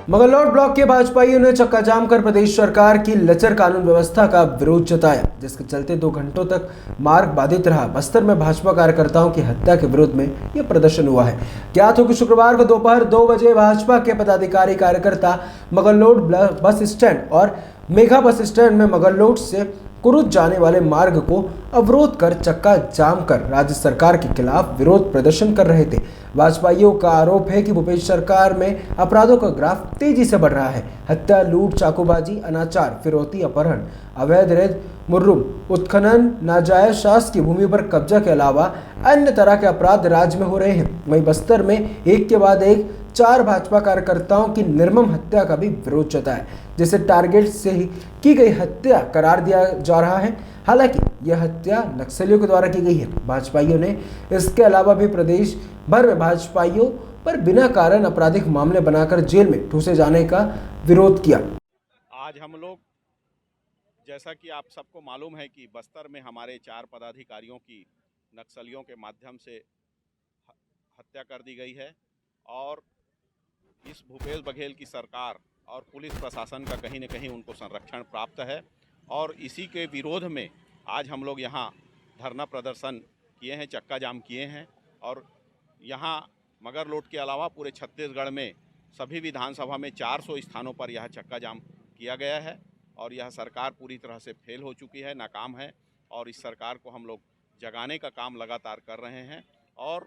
Magarlod block के भाजपाइयों ने चक्का जाम कर प्रदेश सरकार की लचर कानून व्यवस्था का विरोध जताया, जिसके चलते 2 घंटों तक मार्ग बाधित रहा। बस्तर में भाजपा कार्यकर्ताओं की हत्या के विरोध में यह प्रदर्शन हुआ है। ज्ञात हो कि शुक्रवार को दोपहर 2 बजे भाजपा के पदाधिकारी कार्यकर्ता मगरलोड बस स्टैंड और मेघा बस स्टैंड में मगरलोड से कुरुद जाने वाले मार्ग को अवरोध कर चक्का जाम कर राज्य सरकार के खिलाफ विरोध प्रदर्शन कर रहे थे। भाजपाइयों का आरोप है कि भूपेश सरकार में अपराधों का ग्राफ तेजी से बढ़ रहा है। हत्या, लूट, चाकूबाजी, अनाचार, फिरौती, अपहरण, अवैध रेत, मुर्रुम, उत्खनन, नाजायज शासकीय भूमि पर कब्जा के अलावा अन्य तरह के अपराध राज्य में हो रहे हैं। वहीं बस्तर में एक के बाद एक 4 भाजपा कार्यकर्ताओं की निर्मम हत्या का भी विरोध जताया, जिसे टारगेट से ही की गई हत्या करार दिया जा रहा है। हालांकि यह हत्या नक्सलियों के द्वारा की गई है। भाजपाइयों ने इसके अलावा भी प्रदेश भर में भाजपाइयों पर बिना कारण आपराधिक मामले बनाकर जेल में ठूसे जाने का विरोध किया। आज हम लोग, जैसा कि आप सबको मालूम है कि बस्तर में हमारे 4 पदाधिकारियों की नक्सलियों के माध्यम से हत्या कर दी गई है और इस भूपेश बघेल की सरकार और पुलिस प्रशासन का कहीं न कहीं उनको संरक्षण प्राप्त है और इसी के विरोध में आज हम लोग यहाँ धरना प्रदर्शन किए हैं, चक्का जाम किए हैं। और यहाँ मगरलोड के अलावा पूरे छत्तीसगढ़ में सभी विधानसभा में 400 स्थानों पर यह चक्का जाम किया गया है और यह सरकार पूरी तरह से फेल हो चुकी है, नाकाम है और इस सरकार को हम लोग जगाने का काम लगातार कर रहे हैं। और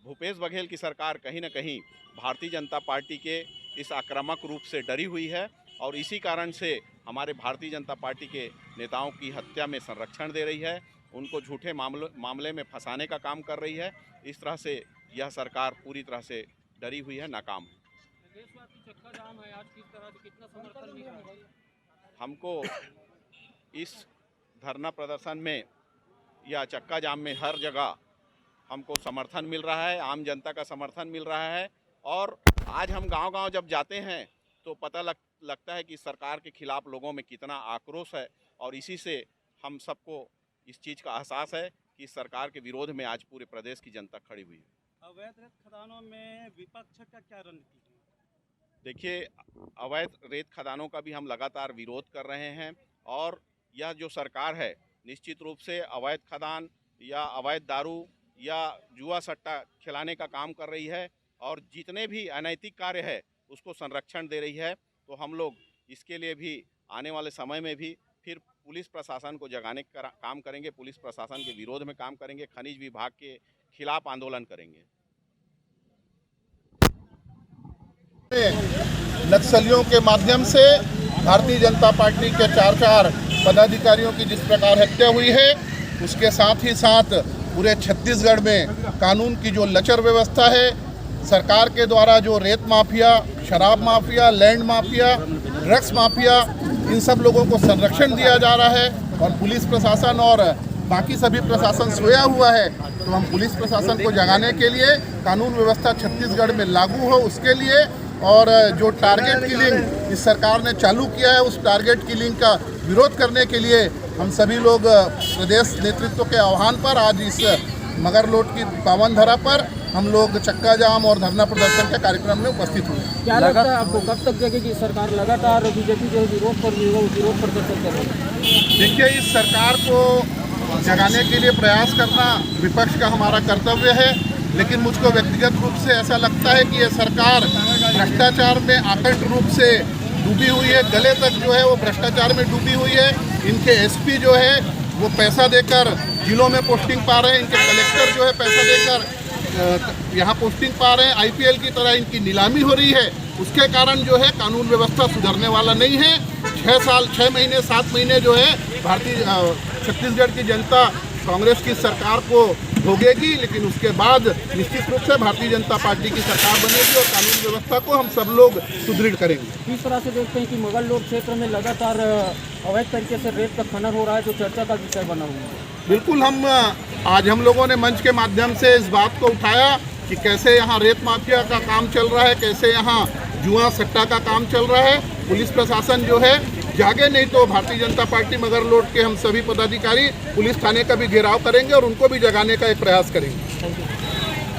भूपेश बघेल की सरकार कहीं न कहीं भारतीय जनता पार्टी के इस आक्रामक रूप से डरी हुई है और इसी कारण से हमारे भारतीय जनता पार्टी के नेताओं की हत्या में संरक्षण दे रही है, उनको झूठे मामले में फंसाने का काम कर रही है। इस तरह से यह सरकार पूरी तरह से डरी हुई है, नाकाम है। हमको इस धरना प्रदर्शन में या चक्का जाम में हर जगह हमको समर्थन मिल रहा है, आम जनता का समर्थन मिल रहा है। और आज हम गांव-गांव जब जाते हैं तो पता लगता है कि सरकार के खिलाफ लोगों में कितना आक्रोश है और इसी से हम सबको इस चीज़ का एहसास है कि सरकार के विरोध में आज पूरे प्रदेश की जनता खड़ी हुई है। अवैध रेत खदानों में विपक्ष का क्या रणनीति है? देखिए, अवैध रेत खदानों का भी हम लगातार विरोध कर रहे हैं और यह जो सरकार है निश्चित रूप से अवैध खदान या अवैध दारू या जुआ सट्टा खिलाने का काम कर रही है और जितने भी अनैतिक कार्य है उसको संरक्षण दे रही है। तो हम लोग इसके लिए भी आने वाले समय में भी फिर पुलिस प्रशासन को जगाने का काम करेंगे, पुलिस प्रशासन के विरोध में काम करेंगे, खनिज विभाग के खिलाफ आंदोलन करेंगे। नक्सलियों के माध्यम से भारतीय जनता पार्टी के 4 पदाधिकारियों की जिस प्रकार हत्या हुई है, उसके साथ ही साथ पूरे छत्तीसगढ़ में कानून की जो लचर व्यवस्था है, सरकार के द्वारा जो रेत माफिया, शराब mafia, land mafia, drugs mafia, इन सब लोगों को संरक्षण दिया जा रहा है और पुलिस प्रशासन और बाकी सभी प्रशासन सोया हुआ है। तो हम पुलिस प्रशासन को जगाने के लिए कानून व्यवस्था छत्तीसगढ़ में लागू हो उसके लिए और जो टारगेट किलिंग इस सरकार ने चालू किया है उस टारगेट किलिंग का विरोध करने के लिए हम सभी लोग प्रदेश नेतृत्व के आह्वान पर आज इस मगरलोड की पावन धरा पर हम लोग चक्का जाम और धरना प्रदर्शन के कार्यक्रम में उपस्थित हुए। क्या लगता है आपको, कब तक जगेगी सरकार? लगातार बीजेपी जो विरोध प्रदर्शन कर रही है। देखिए, इस सरकार को जगाने के लिए प्रयास करना विपक्ष का हमारा कर्तव्य है, लेकिन मुझको व्यक्तिगत रूप से ऐसा लगता है कि ये सरकार भ्रष्टाचार में आकट रूप से डूबी हुई है, गले तक जो है वो भ्रष्टाचार में डूबी हुई है। इनके एसपी जो है वो पैसा देकर जिलों में पोस्टिंग पा रहे हैं, इनके कलेक्टर जो है पैसा देकर यहाँ पोस्टिंग पा रहे हैं। आईपीएल की तरह इनकी नीलामी हो रही है, उसके कारण जो है कानून व्यवस्था सुधरने वाला नहीं है। 6 महीने 7 महीने जो है भारतीय छत्तीसगढ़ की जनता कांग्रेस की सरकार को भोगेगी, लेकिन उसके बाद निश्चित रूप से भारतीय जनता पार्टी की सरकार बनेगी और कानून व्यवस्था को हम सब लोग सुदृढ़ करेंगे। इस तरह से देखते हैं कि मगरलोड क्षेत्र में लगातार अवैध तरीके से रेत का खनन हो रहा है, जो चर्चा का विषय बना हुआ है। बिल्कुल, आज हम लोगों ने मंच के माध्यम से इस बात को उठाया कि कैसे यहाँ रेत माफिया का काम चल रहा है, कैसे यहाँ जुआ सट्टा का काम चल रहा है। पुलिस प्रशासन जो है जागे, नहीं तो भारतीय जनता पार्टी मगरलोड के हम सभी पदाधिकारी पुलिस थाने का भी घेराव करेंगे और उनको भी जगाने का एक प्रयास करेंगे।